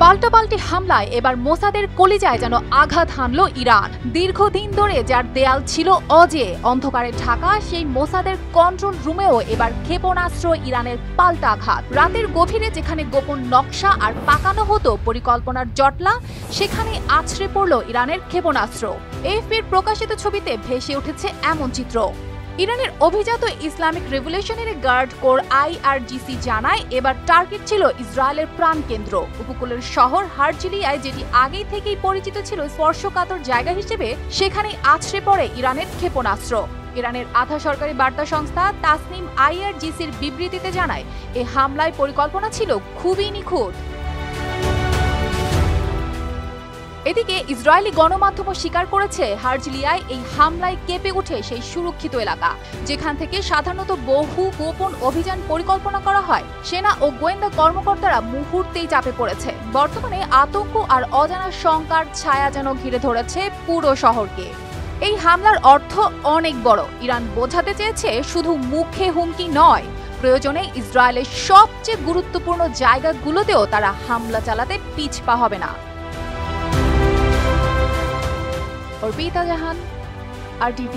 পাল্টাপাল্টি হামলায় এবার মোসাদের কলিজায় যেন আঘাত হানল ইরান। দীর্ঘদিন ধরে যার দেয়াল ছিল অজেয় অন্ধকারে ঢাকা, সেই মোসাদের কন্ট্রোল রুমেও এবার ক্ষেপণাস্ত্র ইরানের পাল্টা আঘাত। রাতের গভীরে যেখানে গোপন নকশা আর পাকানো হতো পরিকল্পনার জটলা, সেখানে আছড়ে পড়ল ইরানের ক্ষেপণাস্ত্র। এএফপির প্রকাশিত ছবিতে ভেসে উঠেছে এমন চিত্র। ইরানের অভিজাত Islamic revolutionary guard corps IRGC জানায়, এবার টার্গেট ছিল ইসরায়েলের প্রাণকেন্দ্র, উপকূলের শহর হারজিলিয়ায়, যেটি আগে থেকেই পরিচিত ছিল স্পর্শকাতর জায়গা হিসেবে। সেখানেই আছড়ে পড়ে ইরানের ক্ষেপণাস্ত্র। ইরানের আধা সরকারি বার্তা সংস্থা তাসনিম IRGCর বিবৃতিতে জানায়, এ হামলায় পরিকল্পনা ছিল খুবই নিখুঁত। এদিকে ইসরায়েলি গণমাধ্যমও স্বীকার করেছে, হারজিলিয়ায় এই হামলায় কেঁপে ওঠে সেই সুরক্ষিত এলাকা, যেখান থেকে সাধারণত বহু গোপন অভিযান পরিকল্পনা করা হয়। সেনা ও গোয়েন্দা কর্মকর্তারা মুহূর্তেই চাপে পড়েছে। বর্তমানে আতঙ্ক আর অজানা শঙ্কার ছায়া যেন ঘিরে ধরেছে পুরো শহরকে। এই হামলার অর্থ অনেক বড়। ইরান বোঝাতে চেয়েছে, শুধু মুখে হুমকি নয়, প্রয়োজনে ইসরায়েলের সবচেয়ে গুরুত্বপূর্ণ জায়গাগুলোতেও তারা হামলা চালাতে পিছপা হবে না। অর্পিতা জাহান, RTV।